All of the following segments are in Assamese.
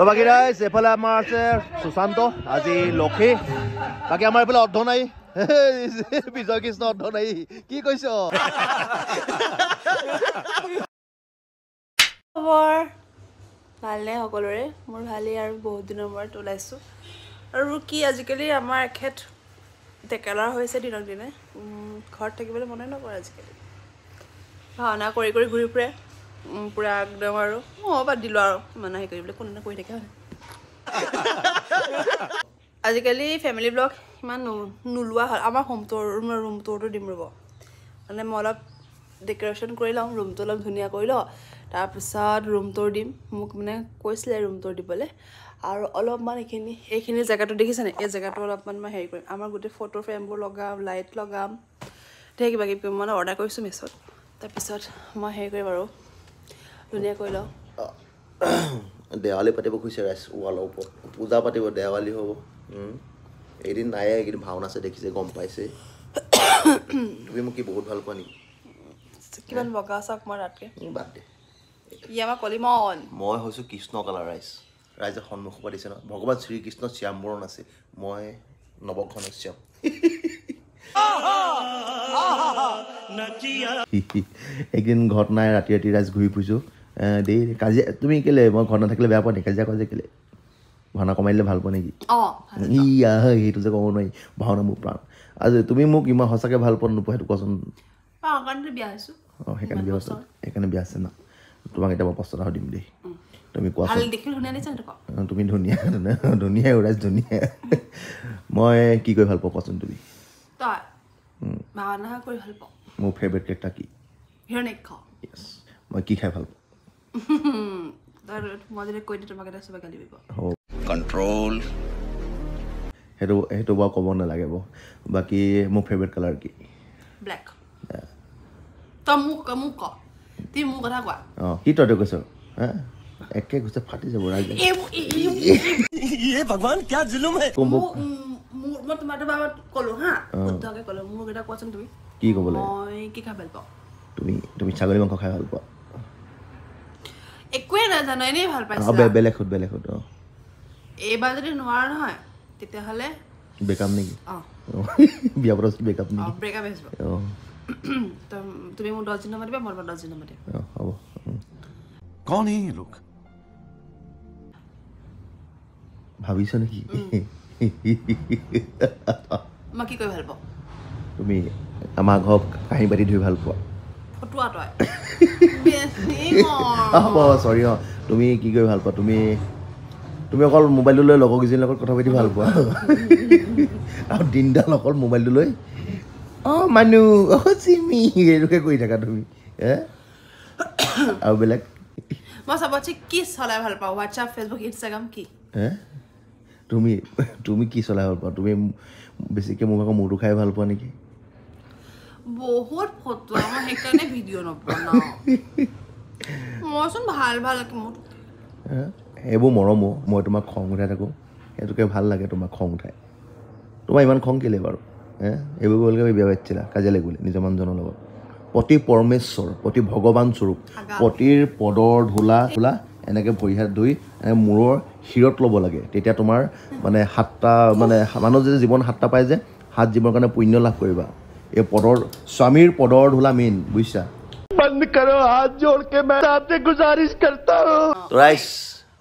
তো বাকি ৰাইজ এফালে আমাৰ আছে সুশান্ত আজি লক্ষী বাকি আমাৰ এফালে অৰ্ধনাই বিজয় কৃষ্ণ অৰ্ধনাই কি কৈছ খবৰ ভালনে সকলোৰে মোৰ ভালেই আৰু বহুত দিনৰ মূৰত ওলাইছো আৰু কি আজিকালি আমাৰ এখেত টেকেলাৰ হৈছে দিনক দিনে ঘৰত থাকিবলৈ মনে নকৰে আজিকালি ভাওনা কৰি কৰি ঘূৰি ফুৰে পুৰা একদম আৰু বাদ দিলোঁ আৰু ইমান হেৰি কৰিবলৈ কোনে কৰি থাকে আজিকালি ফেমিলি ব্লগ ইমান নোলোৱা হ'ল আমাৰ ৰুম টুৰটো দিম ৰ'ব মানে মই অলপ ডেক'ৰেশ্যন কৰি লওঁ ৰুমটো অলপ ধুনীয়া কৰি লওঁ তাৰপিছত ৰুম টুৰ দিম মোক মানে কৈছিলে ৰুম টুৰ দিবলৈ আৰু অলপমান এইখিনি জেগাটো দেখিছেনে এই জেগাটো অলপমান মই হেৰি কৰিম আমাৰ গোটেই ফটো ফ্ৰেমবোৰ লগাম লাইট লগাম ধেৰ কিবা কিবি কৰিম মানে অৰ্ডাৰ কৰিছোঁ মেছত তাৰপিছত মই হেৰি কৰিম আৰু ধুনীয়া কৰি লওঁ দেৱালী পাতিব খুজিছে ৰাইজ ৱালৰ ওপৰত পূজা পাতিব দেৱালী হ'ব এদিন নাই এইকেইদিন ভাওনা আছে দেখিছে গম পাইছে তুমি মোক কি বহুত ভাল পোৱা নেকি কিমান বগা চাওক মই ৰাতকৈ বাদ দে ই আমাৰ কলিমন মই হৈছোঁ কৃষ্ণ কালাৰ ৰাইজে সন্মুখৰ পৰা দিছে ন ভগৱান শ্ৰীকৃষ্ণ শ্যামবৰণ আছে মই নৱঘনশ্যাম একদিন ঘৰত নাই ৰাতি ৰাতি ৰাইজ ঘূৰি ফুৰিছোঁ দেই কাজিয়া তুমি কেলে মই ঘৰত নাথাকিলে বেয়া পোৱা নেকি কাজিয়া কৰা যে কেলে ভাওনা কমাই দিলে ভাল পোৱা নেকি ইয়া সেইটো যে ক'ব নোৱাৰি ভাওনা মোৰ প্ৰাণ আজি তুমি মোক ইমান সঁচাকৈ ভাল পোৱা নোপোৱা সেইটো কোৱাচোন বিয়া হৈছোঁ অঁ সেইকাৰণে বিয়া আছে ন তোমাক এতিয়া মই প্ৰশ্ন এটা দিম দেই তুমি কোৱাচোন তুমি ধুনীয়া ধুনীয়া ৰাইজ ধুনীয়া মই কি কৰি ভাল পাওঁ কোৱাচোন তুমি মোৰ ফেভৰেট কেৰেক্টাৰ কি মই কি খাই ভাল পাওঁ কণ্ট্ৰল সেইটো বাৰু ক'ব নালাগে বাৰু বাকী মোৰ ফেভৰেট কালাৰ কি ব্লেক তই মোক ক তুই মোৰ কথা কোৱা অঁ কি তই কৈছ হা একে গৈছে ফাটি যাব ৰাইজে ভগৱান কিয়া জুলুম হে মই তোমাৰটো বাবত ক'লো হা শুদ্ধকৈ ক'লো মোক এটা কোৱাচোন তুমি কি ক'ব লাগে মই কি খাই ভাল পাওঁ তুমি ছাগলী মাংস খাই ভাল পোৱা একোৱে নাজানো এনেই ভাল পাইছো বেলেগ সোধ অঁ এইবাৰ যদি নোৱাৰা নহয় তেতিয়াহ'লে বেকআপ নেকি বিয়া পতা বেকআপ নেকি ব্ৰেকআপ আহিব অঁ তুমি মোক 10 দিন মাতিবা মই 10 দিন মাতিম হ'ব कौन है ये लोग ভাবিছ নেকি মই কি কৰি ভাল পাওঁ তুমি আমাৰ ঘৰত কাঁহী বাতি ধুই ভাল পোৱা ফটোৱা তই হ'ব চৰি অঁ তুমি কি কৰি ভাল পোৱা তুমি অকল মোবাইলটো লৈ লগৰকেইজনীৰ লগত কথা পাতি ভাল পোৱা আৰু দিনডাল অকল মোবাইলটো লৈ অঁ মানুহ চিমি এইটোকে কৰি থাকা তুমি আৰু বেলেগ মই চবতছে কি চলাই ভাল পাওঁ হোৱাটছআপ ফেচবুক ইনষ্টাগ্ৰাম কি তুমি কি চলাই ভাল পোৱা তুমি বেছিকৈ মোক আকৌ মূৰটো খাই ভাল পোৱা নেকি বহুত ফটো মই সেইকাৰণে ভিডিঅ' নবনাওঁ মইচোন ভাল মোৰ এইবোৰ মৰমো মই তোমাক খং উঠাই থাকোঁ সেইটোকে ভাল লাগে তোমাক খং উঠাই তোমাৰ ইমান খং কেলে বাৰু এইবোৰ কৰিলে বিয়া পাতিছিলা কাজিয়া লাগিলে নিজৰ মানুহজনৰ লগত পতি পৰমেশ্বৰ পতি ভগৱান স্বৰূপ পতিৰ পদৰ ধূলা এনেকৈ ভৰি হাত ধুই মূৰৰ শিৰত ল'ব লাগে তেতিয়া তোমাৰ মানে 7টা মানে মানুহ যদি জীৱন 7টা পায় যে 7 জীৱনৰ কাৰণে পুণ্য লাভ কৰিবা এই স্বামীৰ পদৰ ধূলা মেইন বুজিছা বন্ধ কৰো হাত জোड़ के मैं आपसे गुजारिश करता हूं ৰাইজ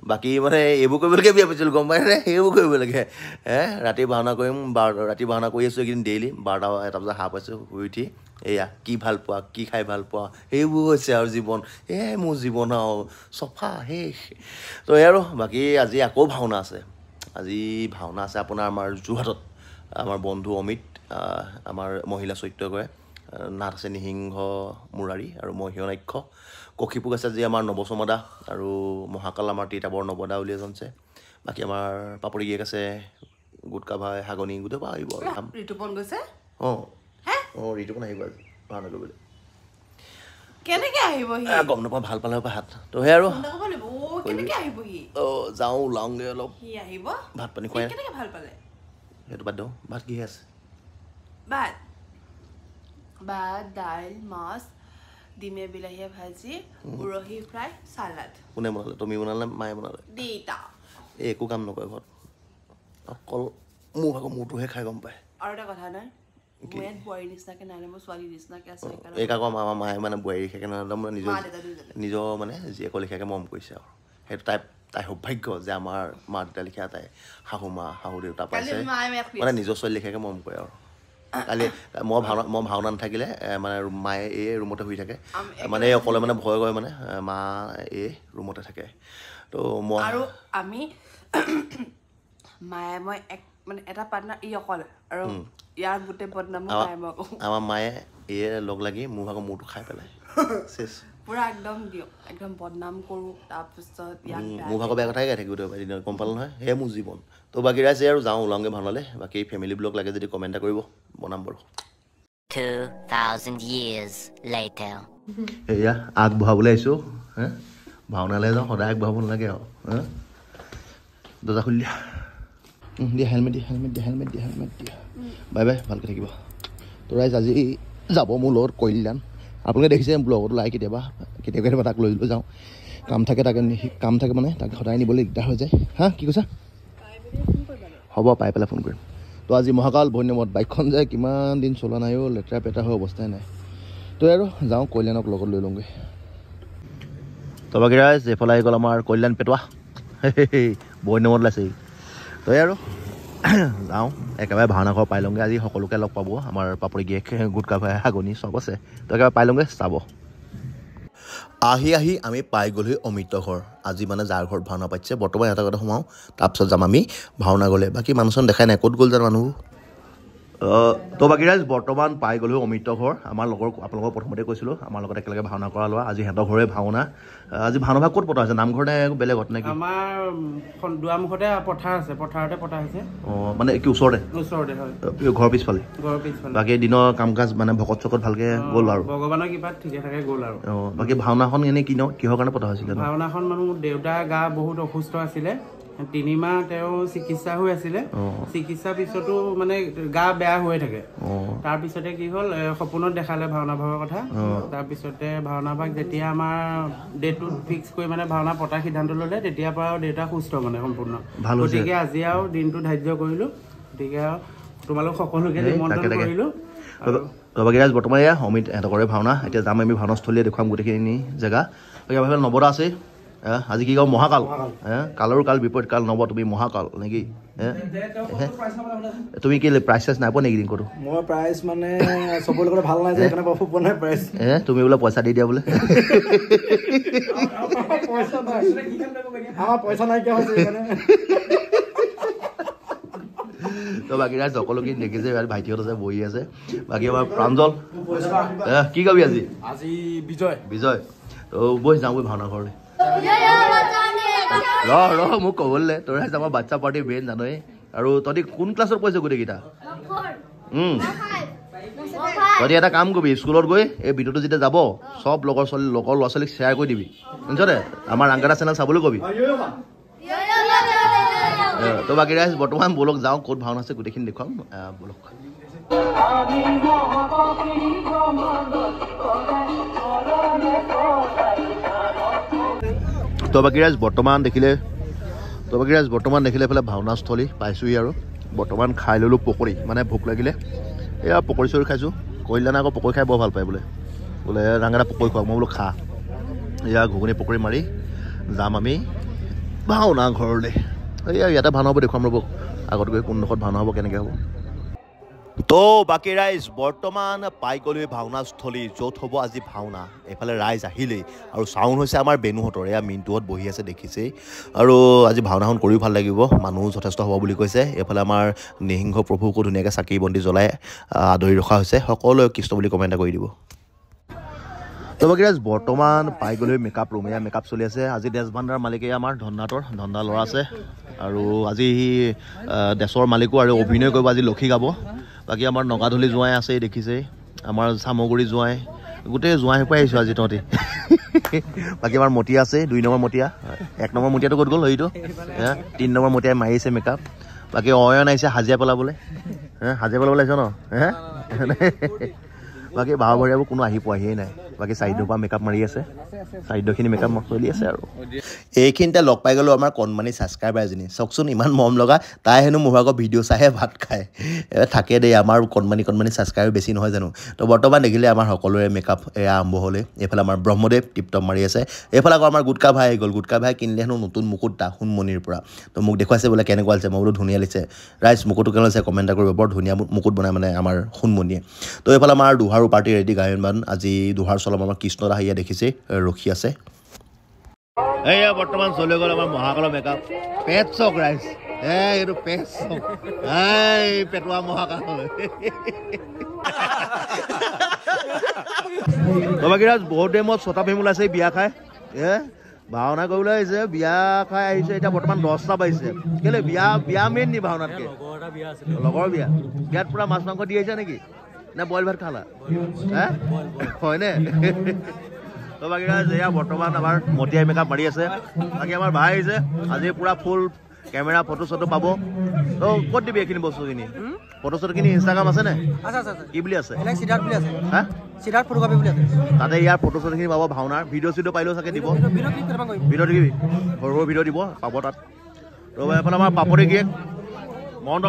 বাকী মানে এইবোৰ কৰিবলৈকে বিয়া পাতিছিলোঁ গম পাই নে সেইবোৰ কৰিব লাগে ৰাতি ভাওনা কৰিম ৰাতি ভাওনা কৰি আছোঁ এইকেইদিন ডেইলি 12টা 1টা বজাত সাৰ পাইছোঁ শুই উঠি এয়া কি ভাল পোৱা কি খাই ভাল পোৱা সেইবোৰ হৈছে আৰু জীৱন মোৰ জীৱন আৰু চফা শেষ তো আৰু বাকী আজি আকৌ ভাওনা আছে আপোনাৰ আমাৰ যোৰহাটত আমাৰ বন্ধু অমিত আমাৰ মহিলা চৰিত্ৰগৰাকী নাট আছে নিসিংহ মুৰাৰী আৰু মই হিৰণাক্ষ কক্ষীপোক আছে যি আমাৰ নৱচমদা আৰু মহাকাল আমাৰ তিতাবৰ নৱদা বুলি এজন আছে বাকী আমাৰ পাপৰি গীয়েক আছে গুটকা ভাই হাগনি গোটেই পৰা আহিব ঋতুপন গৈছে অঁ ঋতুপন আহিব আজি ভাওনা কৰিবলৈ কেনেকৈ আহিব গম নাপাওঁ ভাল পালে হাত তো সেই আৰু যাওঁ ওলাওঁগৈ অলপ ভাত পানী খুৱাই ভাল পালে সেইটো বাদ দিওঁ ভাত কিহে আছে ভাত দাইল মাছ ডিমে বিলাহীয়ে ভাজি উৰহি ফ্ৰাই চালাড কোনে বনালে তুমি বনালে মায়ে বনালে দেউতা এই একো কাম নকৰে ঘৰত অকল মোৰ ভাগৰ মূৰটোহে খাই গম পায় আৰু এটা কথা নাই মই ইয়াত বোৱাৰী নিচিনাকৈ নাই মই ছোৱালী নিচিনাকৈ আছোঁ এই কাকো আমাৰ মায়ে মানে বোৱাৰী লিখাকৈ মানে নিজৰ মানে জীয়েকৰ লিখাকৈ মৰম কৰিছে আৰু সেইটো তাই সৌভাগ্য যে আমাৰ মা দেউতা লিখা তাই শাহু দেউতা পাইছে মানে নিজৰ ছোৱালী লিখাকৈ মৰম কৰে আৰু কালি মই ভাওনা নাথাকিলে মানে মায়ে এই ৰুমতে শুই থাকে মানে অকলে মানে ভয় কৰে মানে মা এই ৰুমতে থাকে তো মই আৰু আমি মায়ে মই মানে এটা পাৰ্টনাৰ ই অকলে আৰু ইয়াৰ গোটেই বদনাম আমাৰ মায়ে এই লগ লাগি মোৰ ভাগৰ মূৰটো খাই পেলাই চেচ পুৰা একদম বদনাম কৰোঁ তাৰপিছত মোৰ ভাগৰ বেয়া কথাই গাই থাকিব দিনত গম পালোঁ নহয় সেয়ে মোৰ জীৱন তো বাকী ৰাইজে আৰু যাওঁ ওলাওঁগৈ ভাওনালৈ বাকী ফেমিলি ব্লগ লাগে যদি কমেণ্ট এটা কৰিব বনাম বাৰু 2000 years later এয়া আগবঢ়াবলৈ আহিছোঁ হে ভাওনালৈ যাওঁ সদায় আগবঢ়াব নালাগে আৰু দৰ্জা খুলি দিয়া হেলমেট দিয়া বাই বাই ভালকৈ থাকিব তো ৰাইজ আজি যাব মোৰ লগত কল্যাণ আপোনালোকে দেখিছে ব্লগত ওলাই কেতিয়াবা তাক লৈ যাওঁ কাম থাকে মানে তাক সদায় নিবলৈ দিগদাৰ হৈ যায় হা কি কৈছা হ'ব পাই পেলাই ফোন কৰিম তো আজি মহাকাল ভৈন্যমত বাইকখন যায় কিমান দিন চলা নাইও লেতেৰা পেতেৰা হৈ অৱস্থাই নাই তো আৰু যাওঁ কল্যাণক লগত লৈ লওঁগৈ তো বাকী ৰাইজ এইফালে আহি গ'ল আমাৰ কল্যাণ পেটোৱা ভৈন্যমত ওলাইছে তো আৰু যাওঁ একেবাৰে ভাওনা ঘৰ পাই লওঁগৈ আজি সকলোকে লগ পাব আমাৰ পাপৰি গিয়েক গুটকা ভাই হাগনি চব আছে তো একেবাৰে পাই লওঁগৈ চাব আহি আমি পাই গ'লোহি অমৃত ঘৰ আজি মানে যাৰ ঘৰত ভাওনা পাতিছে বৰ্তমান এটা কথা সোমাওঁ তাৰপিছত যাম আমি ভাওনা গ'লে বাকী মানুহ চানুহ দেখাই নাই ক'ত গ'ল জানো মানুহবোৰ তো বাকী ৰাইজ বৰ্তমান পাই গ'লো অমৃত ঘৰ আমাৰ লগৰ আপোনালোকক প্ৰথমতে কৈছিলোঁ আমাৰ লগত একেলগে ভাওনা কৰা লোৱা আজি সিহঁতৰ ঘৰে ভাওনা আজি ভাওনা ভাগ ক'ত পতা হৈছে নামঘৰ নে বেলেগত নেকি আমাৰ দুৱাৰমুখতে পথাৰ আছে পথাৰতে পতা হৈছে অঁ মানে কি ওচৰতে হয় ঘৰৰ পিছফালে বাকী দিনৰ কাম কাজ মানে ভকত চকত ভালকৈ গ'ল আৰু ভগৱানৰ কৃপাত ঠিকে থাকে গ'ল আৰু অঁ বাকী ভাওনাখন এনেই কিহৰ কাৰণে পতা হৈছিলে ভাওনাখন মানুহ দেউতাৰ গা বহুত অসুস্থ আছিলে 3 মাহ তেওঁ চিকিৎসা হৈ আছিলে চিকিৎসাৰ পিছতো মানে গা বেয়া হৈ থাকে তাৰপিছতে কি হ'ল সপোনত দেখালে ভাওনা ভাগৰ কথা তাৰপিছতে ভাওনা ভাগ যেতিয়া আমাৰ ডেটটো ফিক্স কৰি মানে ভাওনা পতাৰ সিদ্ধান্ত ল'লে তেতিয়াৰ পৰা দেউতা সুস্থ মানে সম্পূৰ্ণ গতিকে আজি আৰু দিনটো ধাৰ্য কৰিলোঁ গতিকে আৰু তোমালোক সকলোকে নিমন্ত্ৰণ কৰিলোঁ বাকী ৰাইজ বৰ্তমান এয়া অমিত এহেঁতকৰে ভাওনা এতিয়া যাম আমি ভাওনাস্থলীয়ে দেখুৱাম গোটেইখিনি জেগা বাকী আমাৰ নৱদা আছে আজি কি কওঁ মহাকাল কালৰো কাল বিপৰীত কাল নব তুমি মহাকাল নেকি তুমি কি প্ৰাইচ চাইজ নাই পোৱা নেকি ক'তো মই প্ৰাইচ মানে চবৰে লগত ভাল নাই যে সেইকাৰণে বহুত পোৱা নাই প্ৰাইচ তুমি বোলে পইচা দি দিয়া বোলে আমাৰ পইচা নাইকিয়া হৈছে সেইকাৰণে তো বাকী ৰাইজ সকলোকে দেখিছে ভাইটিহঁত আছে বহি আছে বাকী আমাৰ প্ৰাঞ্জল কি কবি আজি বিজয় তো বহি যাওঁ বৈ ভাওনা ঘৰলৈ ৰ মোক ক'বলৈ তোৰ আমাৰ বাচ্চা পাৰ্টি বেন জানই আৰু তহঁতি কোন ক্লাছত পঢ়িছ গোটেইকেইটা তহঁতি এটা কাম কৰিবি স্কুলত গৈ এই ভিডিঅ'টো যেতিয়া যাব চব লগৰ ল'ৰা ছোৱালীক শ্বেয়াৰ কৰি দিবি শুনিছনে আমাৰ ৰাংগাদা চেনেল চাবলৈ কবি তো বাকী ৰাইজ বৰ্তমান বলক যাওঁ ক'ত ভাওনা আছে গোটেইখিনি দেখুৱাম বলক তো বাকী ৰাইজ বৰ্তমান দেখিলে এইফালে ভাওনাস্থলী পাইছোঁহি আৰু বৰ্তমান খাই ল'লোঁ পকৰি মানে ভোক লাগিলে এয়া পকৰি চকৰি খাইছোঁ কল্যাণে আকৌ পকৰি খাই বৰ ভাল পায় বোলে ৰাংগাদা পকৰি খোৱা মই বোলো খা এয়া ঘুগুনি পকৰি মাৰি যাম আমি ভাওনা ঘৰলৈ এয়া ইয়াতে ভাওনা হ'ব দেখুৱাম ৰ'ব আগত গৈ কোনডোখৰত ভাওনা হ'ব কেনেকৈ হ'ব তো বাকী ৰাইজ বৰ্তমান পাই গ'লো ভাওনাস্থলী য'ত হ'ব আজি ভাওনা এইফালে ৰাইজ আহিলেই আৰু চাউণ্ড হৈছে আমাৰ বেনুহঁতৰ এয়া মিণ্টুহঁত বহি আছে দেখিছেই আৰু আজি ভাওনাখন কৰিও ভাল লাগিব মানুহ যথেষ্ট হ'ব বুলি কৈছে এইফালে আমাৰ নৃসিংহ প্ৰভুকো ধুনীয়াকৈ চাকি বন্তি জ্বলাই আদৰি ৰখা হৈছে সকলোৱে কৃষ্ণ বুলি কমেণ্ট কৰি দিব তো বাকী ৰাইজ বৰ্তমান পাই গ'লো মেকআপ ৰুম এয়া মেকআপ চলি আছে আজি দেশ ভাণ্ডাৰ মালিকে আমাৰ ধন্দা ল'ৰা আছে আৰু আজি দেশৰ মালিকো আৰু অভিনয় কৰিব আজি লক্ষী গাব বাকী আমাৰ নগাধলি জোঁৱাই আছে দেখিছেই আমাৰ চামগুৰি জোঁৱাই গোটেই জোঁৱাই পাই আহিছোঁ আজি তহঁতি বাকী আমাৰ মতিয়া আছে 2 নম্বৰ মতিয়া 1 নম্বৰ মতিয়াটো ক'ত গ'ল সেইটো 3 নম্বৰ মতিয়াই মাৰিছে মেকআপ বাকী অয়ন আহিছে হাজিৰা পেলাবলৈ হাজিৰা পেলাবলৈ আহিছ ন বাকী ভাও ভৰিয়াবোৰ কোনো আহি পোৱাহিয়েই নাই বাকী চাইডৰ পৰা মেকআপ মাৰি আছে চাইডৰখিনি মেকআপ চলি আছে আৰু এইখিনিতে লগ পাই গ'লো আমাৰ কণমানি ছাবস্ক্ৰাইবাৰ এজনী চাওকচোন ইমান মৰম লগা তাই হেনো মোৰ ভাগৰ ভিডিঅ' চাইহে ভাত খায় থাকে দেই আমাৰ কণমানি ছাবস্ক্ৰাইবাৰ বেছি নহয় জানো তো বৰ্তমান দেখিলে আমাৰ সকলোৰে মেকআপ এয়া আৰম্ভ হ'লে এইফালে আমাৰ ব্ৰহ্মদেৱ টিপটপ মাৰি আছে এইফালে আকৌ আমাৰ গুটকা ভাই আহি গ'ল গুটকা ভাই কিনিলে হেনো নতুন মুকুট এটা সোণমণিৰ পৰা তো মোক দেখুৱাইছে বোলে কেনেকুৱা লাগিছে মই বোলো ধুনীয়া লাগিছে ৰাইজ মুকুটটো কেনেকুৱা লাগিছে কমেণ্ট কৰিব বৰ ধুনীয়া মুকুট বনাই মানে আমাৰ সোণমণিয়ে তো এইফালে আমাৰ দুহাৰো পাৰ্টি ৰেডি গায়ন আজি দুহাৰ চলাম আমাৰ কৃষ্ণ দাহিয়া দেখিছে ৰখি আছে এয়া বৰ্তমান চলি গ'ল আমাৰ মহাকালৰ মেকআপ পেট চক ৰাইজ এইটো পেট চক পেটুৱা মহাকাল বাবাগিৰাজ বহুত টাইমত ছটা ফেম ওলাইছে বিয়া খাই ভাওনা কৰিবলৈ আহিছে বিয়া খাই আহিছে এতিয়া বৰ্তমান 10টা বাজিছে কেলে বিয়া মেইন নি ভাওনাতকে লগৰ বিয়া বিয়াত পুৰা মাছ মাংস দি আহিছে নেকি নে বইল ভাত খালা হয়নে বাবাগিৰাজ এয়া বৰ্তমান আমাৰ মতিয়াই মেকআপ মাৰি আছে বাকী আমাৰ ভাই আহিছে আজি পুৰা ফুল কেমেৰা ফটো চটো পাব তো ক'ত দিবি এইখিনি বস্তুখিনি ফটো চটোখিনি ইনষ্টাগ্ৰাম আছে নে কি বুলি আছে তাতে ইয়াৰ ফটো চটোখিনি পাব ভাওনাৰ ভিডিঅ' চিডিঅ' পাৰিলেও চাগে দিব ভিডিঅ' দিবি সৰু সৰু ভিডিঅ' দিব পাব তাত তো এইফালে আমাৰ পাপৰি গিয়েক মহন্ত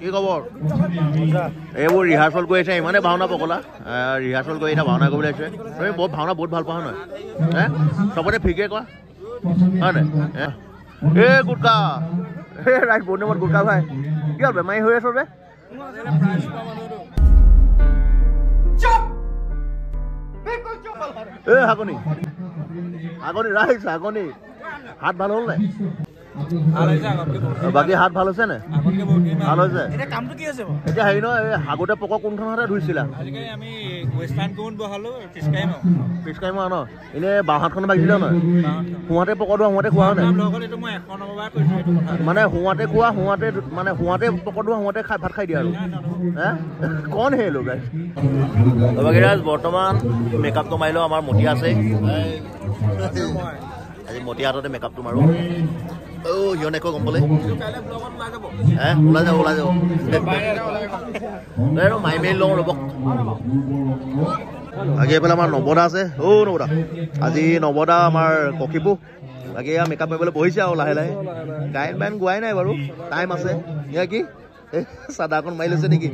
কি খবৰ এইবোৰ ৰিহাৰ্চেল কৰি আছে ইমানে ভাওনা পকলা ৰিহাৰ্চেল কৰি এতিয়া ভাওনা কৰিবলৈ আহিছে তুমি ভাওনা বহুত ভাল পোৱা নহয় চবতে ফিকে কোৱা হয় নাই গুটকা ৰাইট বহুত নম্বৰত গুটকা ভাই কি হ'ল বেমাৰী হৈ আছ যে হাগনি ৰাইজ হাগনি হাত ভাল হ'ল নাই বাকী হাত ভাল হৈছে নে ভাল হৈছে এতিয়া হেৰি নহয় হাগোতে পক কোনখন হাতে ধুইছিলা পিচকাইমা ন এনে বাওঁ হাতখন ভাগিছিলে নহয় সোঁহাতে পক ধোৱা সোঁহাতে খোৱা নাই মানে সোঁহাতে খোৱা সোঁহাতে পক ধোৱা সোঁহাতে ভাত খাই দিয়া আৰু কণ হে লোক বাগিৰাজ বৰ্তমান মেকআপটো মাৰিলেও আমাৰ মতিয়া আছে আজি মতিয়া হাততে মেকআপটো মাৰো সিহঁতে একো গম পালে ওলাই যাব মাৰি মেলি লওঁ ৰ'ব বাকী এইফালে আমাৰ নৱদা আছে নৱদা আজি নৱদা আমাৰ ককিপু বাকী এয়া মেকআপ মাৰিবলৈ বহিছে আৰু লাহে লাহে গায়ন বায়ন গোৱাই নাই বাৰু টাইম আছে এয়া কি চাদা অকণ মাৰি লৈছে নেকি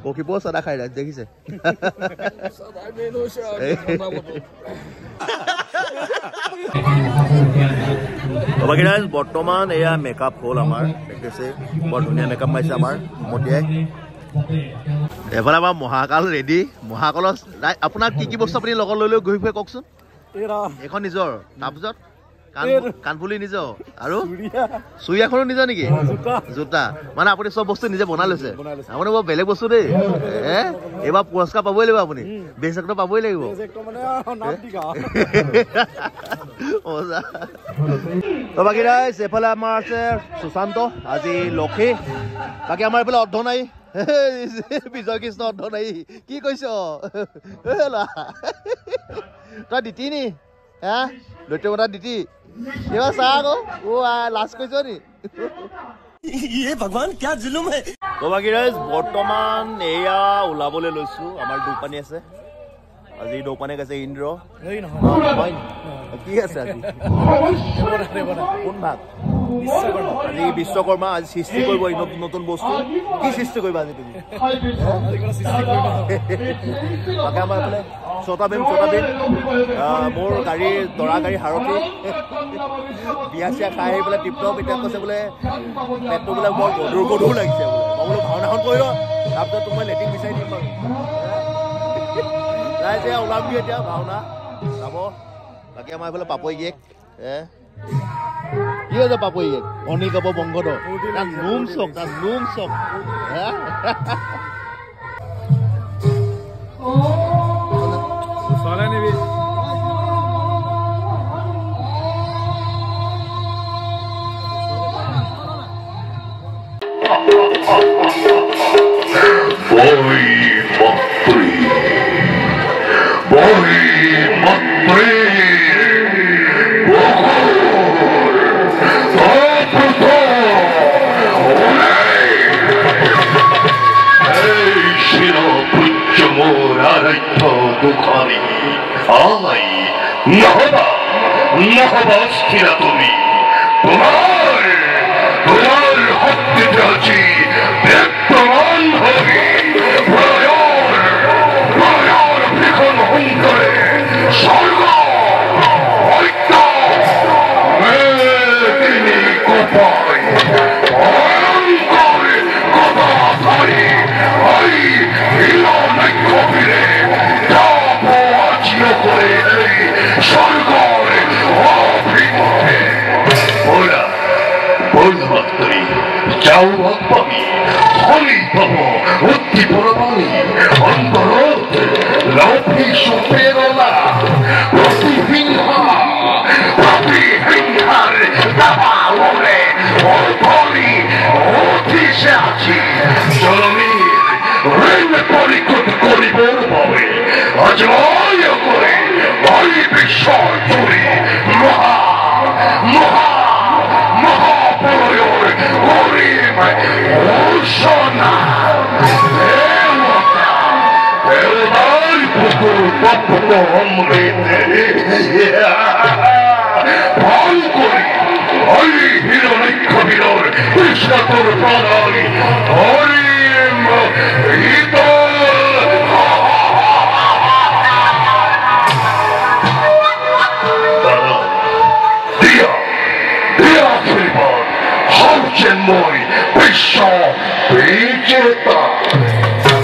ককিপুও চাদা খাই ৰাইজ দেখিছে বাকীৰাজ বৰ্তমান এয়া মেকআপ হ'ল আমাৰ দেখিছে বৰ ধুনীয়া মেকআপ মাৰিছে আমাৰ মতিয়াই এফালে আমাৰ মহাকাল ৰেডি মহাকালৰ আপোনাক কি বস্তু আপুনি লগত লৈ ঘূৰি ফুৰে কওকচোন এইখন নিজৰ তাৰপিছত কাণফুলি নিজৰ আৰু চুৰিয়াখনো নিজৰ নেকি জোতা মানে আপুনি চব বস্তু নিজে বনাই লৈছে আপুনি বৰ বেলেগ বস্তু দেই এইবাৰ পুৰস্কাৰ পাবই লাগিব আপুনি বেষ্ট এক্টৰ পাবই লাগিব বাকী ৰাইজ এইফালে আমাৰ আছে সুশান্ত আজি লক্ষী বাকী আমাৰ এইফালে অৰ্ধনাৰী বিজয় কৃষ্ণ অৰ্ধনাৰী কি কৈছ তই দিতি নি দৈত্যমতা দিতি এইবাৰ চা আকৌ লাজ কৈছ নি ভগৱান কিয় জুলুম হে বাকী ৰাইজ বৰ্তমান এয়া ওলাবলৈ লৈছো আমাৰ দৌপানী আছে আজি দৌপানী আছে ইন্দ্ৰ কি আছে আজি কোন ভাগ আজি বিশ্বকৰ্মা আজি সৃষ্টি কৰিব নতুন বস্তু কি সৃষ্টি কৰিবা আজি তুমি বাকী আমাৰ এইফালে ছটা বেম মোৰ গাড়ী দৰা গাড়ী সাৰথি বিয়া চিয়া খাই আহি পেলাই টিপটপ এতিয়া কৈছে বোলে পেটটো বোলে বৰ গধুৰ লাগিছে বোলে মই বোলো ভাওনাখন কৰি ল তাৰপিছত তোক মই লেটিং বিচাৰি দিম বাৰু ৰাইজে ওলাবি এতিয়া ভাওনা যাব বাকী আমাৰ এইফালে পাপৈ গিয়েক কি হৈছে পাপৈ গিয়েক অনিল কাপোৰ বংগত তাৰ নোম চক Shiro, put your more out of মহাবাস্তিরা তুমি তোমার শক্তিতে আছি প্রমাণ হবে ভীষণ অহংকারে স্বর্গ তিনি কোপায় অহংকার কথাধারী ওই হিলনাই কবিরে করে স্বর্গরে অভিমুখে ওরা বলবাদ করি যাও পাবি হলি পাব উদ্দীপনা পাবি অন্তরত লৌকি সুপ্রেরণা প্রতিহিংসার দাবা ওরে অর্থনি অতিশে আছি জননীর ঋণ পরিকট করিবর পাবে অজয় করে ওই বিশ্ব জুড়ে মহা মহা মহাপ্রলয়ের গরিব ঘোষণা দেবতার পুকুর তপ্ত অমৃতে ফল করি ওই হিরণিক্ষ বীরর কৃষ্ণতর প্রাণাই হরিম হিত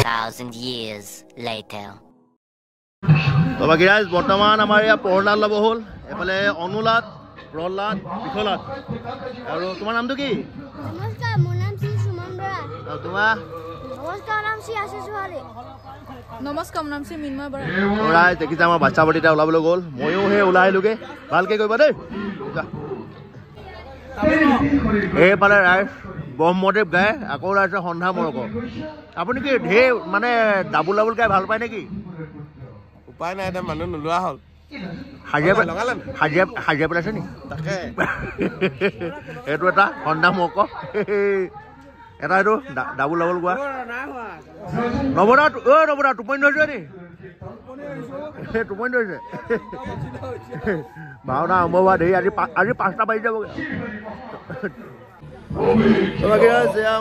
Thousand years later. তো বাকী ৰাইজ বৰ্তমান আমাৰ ইয়াত প্ৰহ্লাদ ল'ব হ'ল এফালে অনুলাদ প্ৰহ্লাদ বিশলাদ আৰু তোমাৰ নামটো কি নমস্কাৰ মোৰ নাম শ্ৰী সুমন বৰা আৰু তোমাৰ নমস্কাৰ নাম শ্ৰী আশিস ছোৱালী নমস্কাৰ মোৰ নাম শ্ৰী মিন্ময় বৰা ৰাইজ দেখিছা আমাৰ বাচ্চা পাৰ্টিটা ওলাবলৈ গ'ল ময়ো সেই ওলাই আহিলোগৈ ভালকৈ কৰিবা দেই এইফালে ৰাইজ ব্ৰহ্মদেৱ গায় আকৌ ৰাইজে সন্ধ্যা মৰক আপুনি কি ঢেৰ মানে ডাবুল ডাবুল গাই ভাল পায় নেকি উপায় নাই এতিয়া মানুহ নোলোৱা হ'ল হাজিৰা পেলাইছে নি এইটো এটা সন্ধ্যা মৰক এটা এইটো ডাবুল ডাবুল গোৱা নৱদা নৱদা টোপনি ধৰিছে নি টোপনি ধৰিছে ভাওনা আৰম্ভ হোৱা দেৰি আজি 5টা বাজি যাবগৈ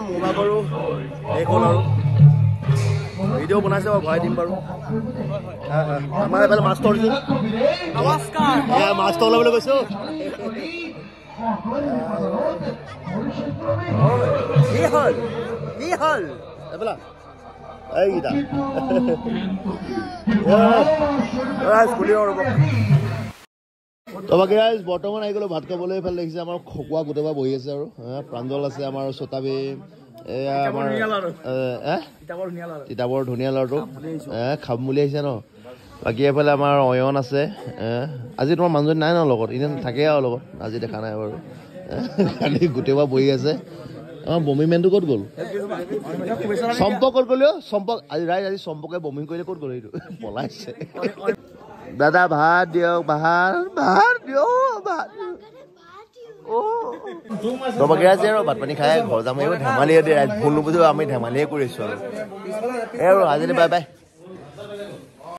মোনা কৰোঁ শেষ হ'ল আৰু ভিডিঅ' বনাইছে বাৰু ভৰাই দিম বাৰু আমাৰ এইফালে মাছ ধৰিছোঁ নমস্কাৰ মাছ ধৰিবলৈ গৈছোঁ কি হ'ল এইফালে এইকেইটা স্কুলীয় ৰ'ব তো বাকী ৰাইজ বৰ্তমান আহি গ'লো ভাত খাবলৈ এইফালে দেখিছে আমাৰ খকুৱা গোটেইবা বহি আছে আৰু প্ৰাঞ্জল আছে আমাৰ চতাবী এয়া আমাৰ তিতাবৰ ধুনীয়া ল'ৰাটো খাম বুলি আহিছে ন বাকী এইফালে আমাৰ অয়ন আছে আজি তোমাৰ মানুহজনী নাই ন লগত এনে থাকে আৰু লগত আজি দেখা নাই বাৰু খালি গোটেইবা বহি আছে আমাৰ বমি মেনটো ক'ত গ'ল চম্পক ক'ত গ'ল চম্পক আজি ৰাইজ আজি চম্পকে বমি কৰিলে ক'ত গ'ল সেইটো পলাইছে দাদা ভাত দিয়ক ভাত দিয়ক ভাত তোমাকে আজি আৰু ভাত পানী খাই ঘৰ যাম ধেমালিয়ে দিয়ে ভুল নুবুজো আমি ধেমালিয়ে কৰিছোঁ আৰু এই আৰু আজিলৈ বাই বাই